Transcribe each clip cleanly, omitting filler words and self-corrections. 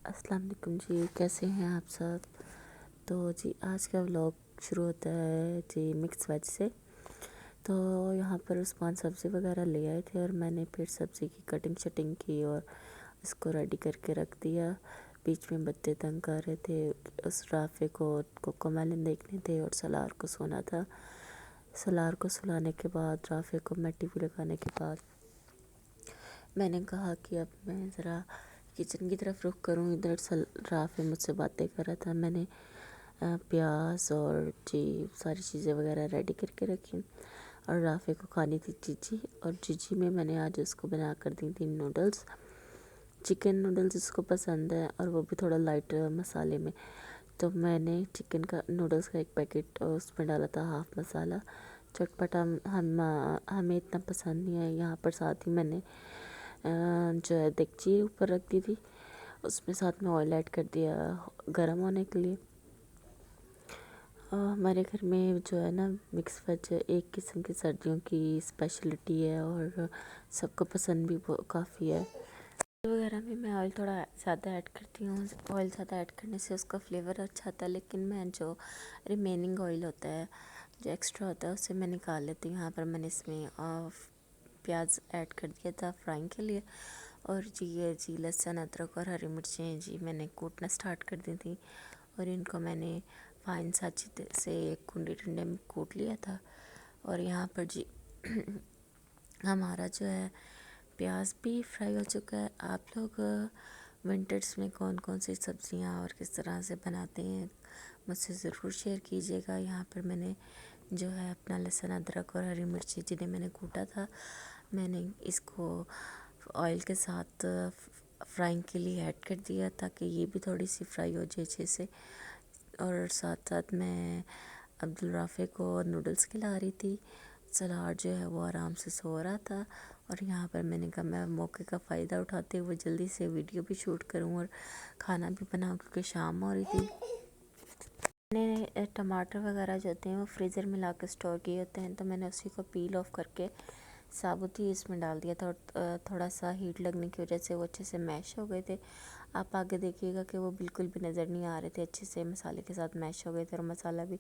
السلام علیکم جی، کیسے ہیں آپ سب؟ تو جی آج کا ولاگ شروع ہوتا ہے جی مکس ویج سے۔ تو یہاں پر عثمان سبزی وغیرہ لے آئے تھے اور میں نے پھر سبزی کی کٹنگ شٹنگ کی اور اس کو ریڈی کر کے رکھ دیا۔ بیچ میں بچے تنگ کر رہے تھے، اس رافع کو کوکو میلن دیکھنے تھے اور سلار کو سونا تھا۔ سلار کو سلانے کے بعد رافع کو میں ٹی وی لگانے کے بعد میں نے کہا کہ اب میں ذرا کچن کی طرف رخ کروں۔ ادھر رافع مجھ سے باتیں کر رہا تھا، میں نے پیاز اور جی ساری چیزیں وغیرہ ریڈی کر کے رکھی اور رافع کو کھانی تھی چیچی، اور چیچی میں نے آج اس کو بنا کر دی تھی نوڈلز، چکن نوڈلز اس کو پسند ہے اور وہ بھی تھوڑا لائٹ مسالے میں۔ تو میں نے چکن کا نوڈلز کا ایک پیکٹ اس میں ڈالا تھا، ہاف مسالہ چٹپٹا، ہمیں اتنا پسند نہیں ہے یہاں پر۔ ساتھ ہی میں نے جو ہے دیگچی اوپر رکھ دی تھی، اس میں ساتھ میں آئل ایڈ کر دیا گرم ہونے کے لیے۔ ہمارے گھر میں جو ہے نا مکس ویج ایک قسم کی سردیوں کی اسپیشلٹی ہے اور سب کو پسند بھی کافی ہے۔ وغیرہ میں میں آئل تھوڑا زیادہ ایڈ کرتی ہوں، آئل زیادہ ایڈ کرنے سے اس کا فلیور اچھا آتا ہے، لیکن میں جو ریمیننگ آئل ہوتا ہے جو ایکسٹرا ہوتا ہے اسے میں نکال لیتی ہوں۔ یہاں پر میں نے اس میں پیاز ایڈ کر دیا تھا فرائنگ کے لیے، اور جی لہسن ادرک اور ہری مرچیں جی میں نے کوٹنا سٹارٹ کر دی تھی، اور ان کو میں نے فائن ساچی سے کنڈے ٹنڈے میں کوٹ لیا تھا۔ اور یہاں پر جی ہمارا جو ہے پیاز بھی فرائی ہو چکا ہے۔ آپ لوگ ونٹرز میں کون کون سی سبزیاں اور کس طرح سے بناتے ہیں مجھ سے ضرور شیئر کیجیے گا۔ یہاں پر میں نے جو ہے اپنا لہسن ادرک اور ہری مرچی جنہیں میں نے کوٹا تھا، میں نے اس کو آئل کے ساتھ فرائنگ کے لیے ایڈ کر دیا تاکہ یہ بھی تھوڑی سی فرائی ہو جائے اچھے سے۔ اور ساتھ ساتھ میں عبدالرافع کو نوڈلز کھلا رہی تھی، سلار جو ہے وہ آرام سے سو رہا تھا، اور یہاں پر میں نے کہا میں موقع کا فائدہ اٹھاتے ہوئے جلدی سے ویڈیو بھی شوٹ کروں اور کھانا بھی بناؤں کیونکہ شام ہو رہی تھی۔ میں نے ٹماٹر وغیرہ جو ہوتے ہیں وہ فریزر میں لا کے اسٹور کیے ہوتے ہیں، تو میں نے اسی کو پیل آف کر کے ثابت ہی اس میں ڈال دیا تھا، تھوڑا سا ہیٹ لگنے کی وجہ سے وہ اچھے سے میش ہو گئے تھے۔ آپ آگے دیکھیے گا کہ وہ بالکل بھی نظر نہیں آ رہے تھے، اچھے سے مسالے کے ساتھ میش ہو گئے تھے اور مسالہ بھی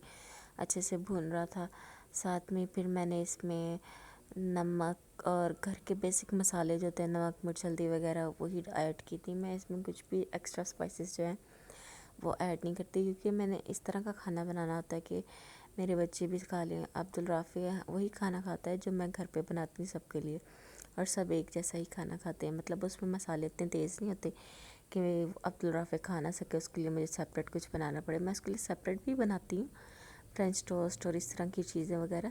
اچھے سے بھون رہا تھا۔ ساتھ میں پھر میں نے اس میں نمک اور گھر کے بیسک مسالے جو ہوتے ہیں، نمک مرچ ہلدی وغیرہ وہی ایڈ کی تھی۔ میں اس میں کچھ بھی ایکسٹرا اسپائسز جو ہیں وہ ایڈ نہیں کرتی، کیونکہ میں نے اس طرح کا کھانا بنانا ہوتا ہے کہ میرے بچے بھی کھا لیں۔ عبدالرافع وہی کھانا کھاتا ہے جو میں گھر پہ بناتی ہوں سب کے لیے، اور سب ایک جیسا ہی کھانا کھاتے ہیں، مطلب اس میں مسالے اتنے تیز نہیں ہوتے کہ عبدالرافع کھا نہ سکے، اس کے لیے مجھے سیپریٹ کچھ بنانا پڑے۔ میں اس کے لیے سیپریٹ بھی بناتی ہوں، فرینچ ٹوسٹ اور اس طرح کی چیزیں وغیرہ،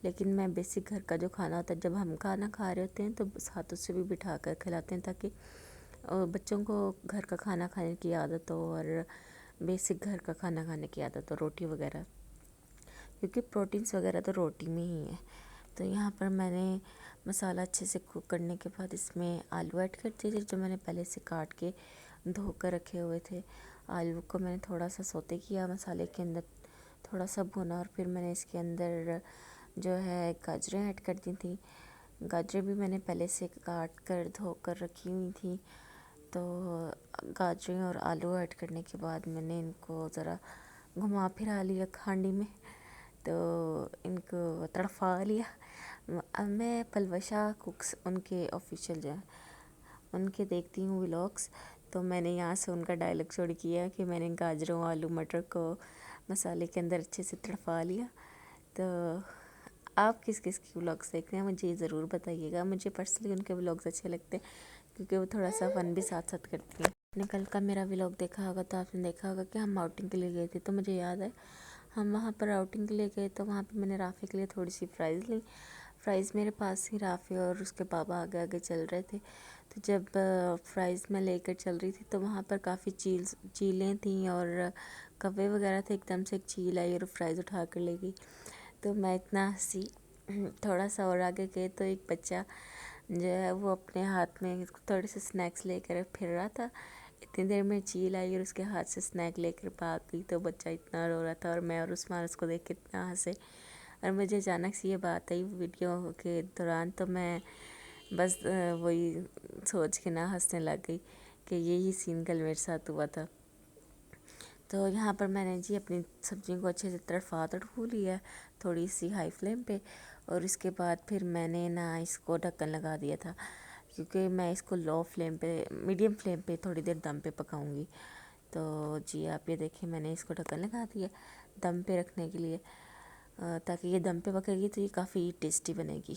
لیکن میں بیسک گھر کا جو کھانا ہوتا ہے جب ہم کھانا کھا رہے ہوتے ہیں تو ہاتھوں سے بھی بٹھا کر کھلاتے ہیں تاکہ بچوں کو گھر کا کھانا کھانے کی عادت ہو اور بیسک گھر کا کھانا کھانے کی عادت ہو، روٹی وغیرہ، کیونکہ پروٹینز وغیرہ تو روٹی میں ہی ہے۔ تو یہاں پر میں نے مسالہ اچھے سے کوک کرنے کے بعد اس میں آلو ایڈ کر دیے تھے جو میں نے پہلے سے کاٹ کے دھو کر رکھے ہوئے تھے۔ آلو کو میں نے تھوڑا سا سوتے کیا مسالے کے اندر، تھوڑا سا بھونا، اور پھر میں نے اس کے اندر جو ہے گاجریں ایڈ کر دی تھیں۔ گاجریں بھی میں نے پہلے سے کاٹ کر دھو کر رکھی ہوئی تھیں۔ تو گاجریں اور آلو ایڈ کرنے کے بعد میں نے ان کو ذرا گھما پھرا لیا ہانڈی میں، تو ان کو تڑفا لیا۔ اب میں پلوشا کوکس ان کے آفیشیل جو ہیں ان کے دیکھتی ہوں ولاگس، تو میں نے یہاں سے ان کا ڈائلاگ چھوڑ کیا کہ میں نے گاجروں آلو مٹر کو مسالے کے اندر اچھے سے تڑفا لیا۔ تو آپ کس کس کی ولاگس دیکھتے ہیں مجھے ضرور بتائیے گا۔ مجھے پرسنلی ان کے ولاگس اچھے لگتے ہیں کیونکہ وہ تھوڑا سا فن بھی ساتھ ساتھ کرتی ہیں۔ آپ نے کل کا میرا ولاگ دیکھا ہوگا تو آپ نے دیکھا ہوگا کہ ہم آؤٹنگ کے لیے گئے تھے، تو مجھے یاد ہے ہم وہاں پر آؤٹنگ کے لیے گئے تو وہاں پہ میں نے رافع کے لیے تھوڑی سی فرائز لی۔ فرائز میرے پاس ہی رافع اور اس کے بابا آگے آگے چل رہے تھے، تو جب فرائز میں لے کر چل رہی تھی تو وہاں پر کافی چیلیں تھیں اور کوے وغیرہ تھے، ایک دم سے ایک چیل آئی اور فرائز اٹھا کر لے گئی، تو میں اتنا ہنسی۔ تھوڑا سا اور آگے گئے تو ایک بچہ جو ہے وہ اپنے ہاتھ میں تھوڑے سے سنیکس لے کر پھر رہا تھا، اتنی دیر میں چیل آئی اور اس کے ہاتھ سے سنیک لے کر بھاگ گئی، تو بچہ اتنا رو رہا تھا اور میں اور عثمان اس کو دیکھ کے اتنا ہنسے۔ اور مجھے اچانک سے یہ بات آئی ویڈیو کے دوران، تو میں بس وہی سوچ کے نہ ہنسنے لگ گئی کہ یہی سین کل میرے ساتھ ہوا تھا۔ تو یہاں پر میں نے جی اپنی سبزیوں کو اچھے سے تڑپو لیا تھوڑی سی ہائی فلیم پہ، اور اس کے بعد پھر میں نے نا اس کو ڈھکن لگا دیا تھا، کیونکہ میں اس کو لو فلیم پہ میڈیم فلیم پہ تھوڑی دیر دم پہ پکاؤں گی۔ تو جی آپ یہ دیکھیں میں نے اس کو ڈھکن لگا دیا دم پہ رکھنے کے لیے، تاکہ یہ دم پہ پکے گی تو یہ کافی ٹیسٹی بنے گی۔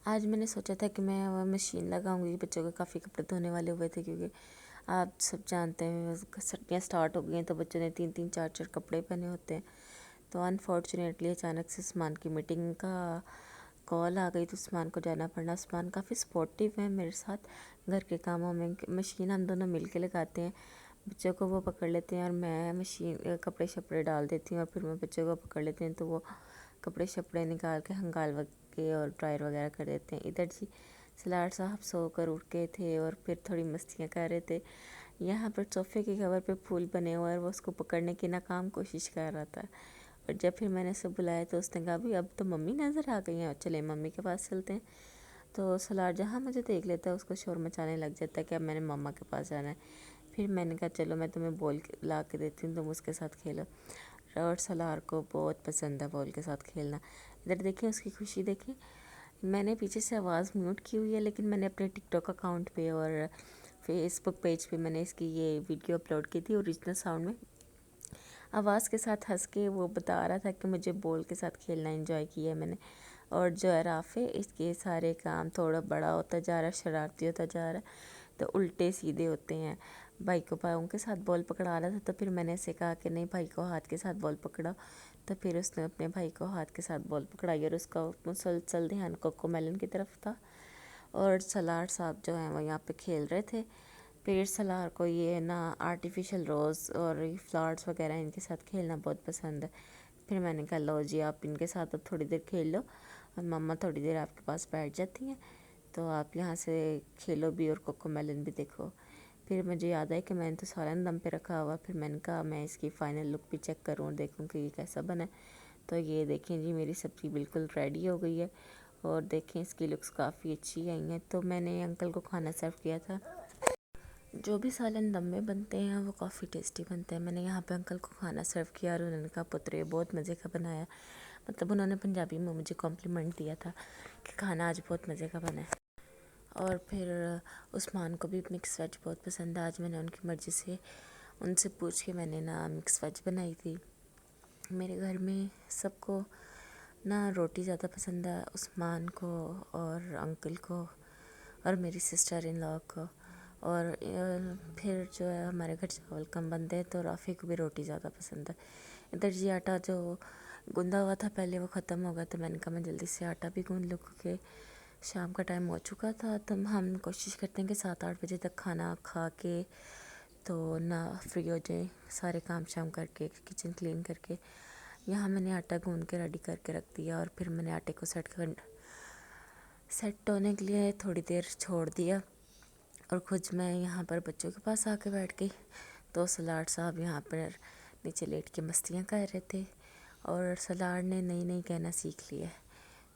آج میں نے سوچا تھا کہ میں مشین لگاؤں گی، بچوں کے کافی کپڑے دھونے والے ہوئے تھے، کیونکہ آپ سب جانتے ہیں سردیاں سٹارٹ ہو گئی ہیں تو بچوں نے 3-4 کپڑے پہنے ہوتے ہیں۔ تو انفارچونیٹلی اچانک سے عثمان کی میٹنگ کا کال آ گئی تو عثمان کو جانا پڑنا۔ عثمان کافی سپورٹیو ہے میرے ساتھ گھر کے کاموں میں، مشین ہم دونوں مل کے لگاتے ہیں، بچوں کو وہ پکڑ لیتے ہیں اور میں مشین کپڑے شپڑے ڈال دیتی ہوں، اور پھر میں بچوں کو پکڑ لیتے ہیں تو وہ کپڑے شپڑے نکال کے ہنگال کے اور ڈرائر وغیرہ کر دیتے ہیں۔ ادھر جی سلاڑ صاحب سو کر اٹھ گئے تھے اور پھر تھوڑی مستیاں کر رہے تھے۔ یہاں پر صوفے کے کور پہ پھول بنے ہوئے اور وہ اس کو پکڑنے کی ناکام کوشش کر رہا تھا، اور جب پھر میں نے اسے بلایا تو اس نے کہا بھی اب تو ممی نظر آ گئی ہیں، چلیں ممی کے پاس چلتے ہیں۔ تو سلاڑ جہاں مجھے دیکھ لیتا ہے اس کو شور مچانے لگ جاتا ہے کہ اب میں نے ماما کے پاس جانا ہے۔ پھر میں نے کہا چلو میں تمہیں بال لا کے دیتی ہوں، تم اس کے ساتھ کھیلو، اور سلاڑ کو بہت پسند ہے بال کے ساتھ کھیلنا۔ ادھر دیکھیں اس کی خوشی دیکھیں، میں نے پیچھے سے آواز میوٹ کی ہوئی ہے، لیکن میں نے اپنے ٹک ٹاک اکاؤنٹ پہ اور فیس بک پیج پہ میں نے اس کی یہ ویڈیو اپلوڈ کی تھی اوریجنل ساؤنڈ میں، آواز کے ساتھ ہنس کے وہ بتا رہا تھا کہ مجھے بال کے ساتھ کھیلنا انجوائے کیا ہے میں نے۔ اور جو ہے رافع اس کے سارے کام تھوڑا بڑا ہوتا جا رہا ہے، شرارتی ہوتا جا رہا ہے، تو الٹے سیدھے ہوتے ہیں۔ بھائی کو پاؤں کے ساتھ بال پکڑا رہا تھا تو پھر میں نے اسے کہا کہ نہیں بھائی کو ہاتھ کے ساتھ بال پکڑا، تو پھر اس نے اپنے بھائی کو ہاتھ کے ساتھ بال پکڑائی، اور اس کا مسلسل دھیان کوکو میلن کی طرف تھا، اور سلار صاحب جو ہیں وہ یہاں پہ کھیل رہے تھے۔ پھر سلار کو یہ نا آرٹیفیشل روز اور فلاورس وغیرہ ان کے ساتھ کھیلنا بہت پسند ہے۔ پھر میں نے کہا لو جی آپ ان کے ساتھ اب تھوڑی دیر کھیل لو، اور مما تھوڑی دیر آپ کے پاس بیٹھ جاتی ہیں، تو آپ یہاں سے کھیلو بھی اور کوکو میلن بھی دیکھو۔ پھر مجھے یاد ہے کہ میں نے تو سالن دم پہ رکھا ہوا، پھر میں نے کہا میں اس کی فائنل لک بھی چیک کروں اور دیکھوں کہ یہ کیسا بنا ہے۔ تو یہ دیکھیں جی میری سبزی بالکل ریڈی ہو گئی ہے، اور دیکھیں اس کی لکس کافی اچھی آئی ہیں۔ تو میں نے انکل کو کھانا سرو کیا تھا۔ جو بھی سالن دم میں بنتے ہیں وہ کافی ٹیسٹی بنتے ہیں۔ میں نے یہاں پہ انکل کو کھانا سرو کیا اور انہوں نے کہا پترے بہت مزے کا بنایا، مطلب انہوں نے پنجابی میں مجھے کمپلیمنٹ دیا تھا کہ کھانا آج بہت مزے کا بنا ہے۔ اور پھر عثمان کو بھی مکس ویج بہت پسند ہے، آج میں نے ان کی مرضی سے ان سے پوچھ کے میں نے نا مکس ویج بنائی تھی۔ میرے گھر میں سب کو نا روٹی زیادہ پسند ہے، عثمان کو اور انکل کو اور میری سسٹر ان لاء کو، اور پھر جو ہے ہمارے گھر چاول کم بنتے ہیں تو رافع کو بھی روٹی زیادہ پسند ہے۔ ادھر جی آٹا جو گوندا ہوا تھا پہلے وہ ختم ہو گیا، تو میں نے کہا میں جلدی سے آٹا بھی گوندھ لوں، کیونکہ شام کا ٹائم ہو چکا تھا۔ تو ہم کوشش کرتے ہیں کہ 7-8 بجے تک کھانا کھا کے تو نہ فری ہو جائیں، سارے کام شام کر کے کچن کلین کر کے۔ یہاں میں نے آٹا گوندھ کے ریڈی کر کے رکھ دیا، اور پھر میں نے آٹے کو سیٹ ہونے کے لیے تھوڑی دیر چھوڑ دیا، اور خود میں یہاں پر بچوں کے پاس آ کے بیٹھ گئی۔ تو سلاڑ صاحب یہاں پر نیچے لیٹ کے مستیاں کر رہے تھے، اور سلاڑ نے نئی نئی کہنا سیکھ لیا ہے۔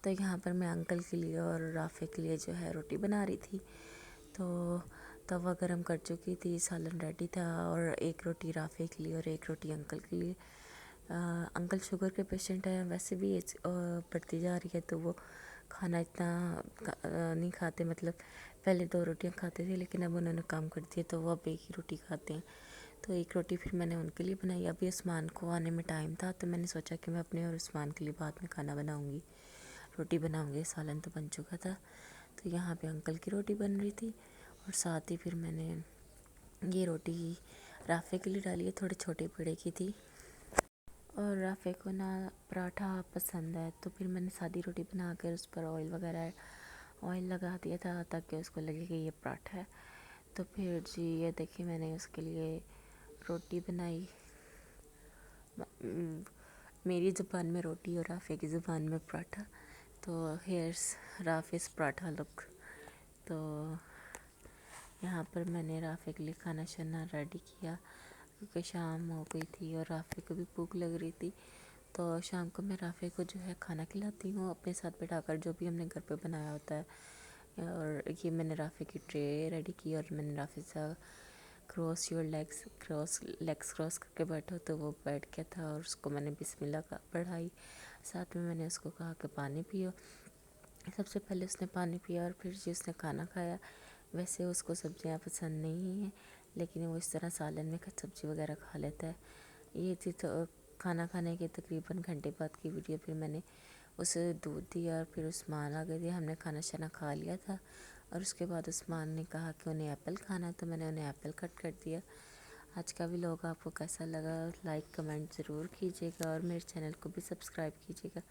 تو یہاں پر میں انکل کے لیے اور رافع کے لیے جو ہے روٹی بنا رہی تھی، تو توا گرم کر چکی تھی، سالن ریڈی تھا، اور ایک روٹی رافع کے لیے اور ایک روٹی انکل کے لیے۔ انکل شوگر کے پیشنٹ ہیں، ویسے بھی ایج بڑھتی جا رہی ہے تو وہ کھانا اتنا نہیں کھاتے، مطلب پہلے 2 روٹیاں کھاتے تھے لیکن اب انہوں نے کام کر دیا تو وہ اب ایک ہی روٹی کھاتے ہیں۔ تو ایک روٹی پھر میں نے ان کے لیے بنائی۔ ابھی عثمان کو آنے میں ٹائم تھا تو میں نے سوچا کہ میں اپنے اور عثمان کے لیے بعد میں کھانا بناؤں گی، روٹی بناؤں گی، سالن تو بن چکا تھا۔ تو یہاں پہ انکل کی روٹی بن رہی تھی، اور ساتھ ہی پھر میں نے یہ روٹی رافع کے لیے ڈالی ہے، تھوڑے چھوٹے پیڑے کی تھی، اور رافع کو نا پراٹھا پسند ہے، تو پھر میں نے سادی روٹی بنا کر اس پر آئل لگا دیا تھا تاکہ اس کو لگے کہ یہ پراٹھا ہے۔ تو پھر جی یہ دیکھیں میں نے اس کے لیے روٹی بنائی، میری زبان میں روٹی اور رافع کی زبان میں پراٹھا، تو ہیئرس رافع's پراٹھا لک۔ تو یہاں پر میں نے رافع کے لیے کھانا شنا ریڈی کیا، کیونکہ شام ہو گئی تھی اور رافع کو بھی بھوک لگ رہی تھی۔ تو شام کو میں رافع کو جو ہے کھانا کھلاتی ہوں اپنے ساتھ بٹھا کر، جو بھی ہم نے گھر پہ بنایا ہوتا ہے، اور یہ میں نے رافع کی ٹرے ریڈی کی اور میں نے رافع سے کراس یور لیگس کراس کر کے بیٹھو، تو وہ بیٹھ گیا تھا اور اس کو میں نے بسم اللہ کا پڑھائی، ساتھ میں نے اس کو کہا کہ پانی پیو۔ سب سے پہلے اس نے پانی پیا اور پھر جی اس نے کھانا کھایا۔ ویسے اس کو سبزیاں پسند نہیں ہیں، لیکن وہ اس طرح سالن میں سبزی وغیرہ کھا لیتا ہے۔ یہ تھی تو کھانا کھانے کے تقریباً گھنٹے بعد کی ویڈیو۔ پھر میں نے اسے دودھ دیا اور پھر عثمان آ گئے تھے، ہم نے کھانا شانا کھا لیا تھا، اور اس کے بعد عثمان نے کہا کہ انہیں ایپل کھانا ہے، تو میں نے انہیں ایپل کٹ کر دیا۔ آج کا ولاگ آپ کو کیسا لگا لائک کمنٹ ضرور کیجیے گا، اور میرے چینل کو بھی سبسکرائب کیجیے گا۔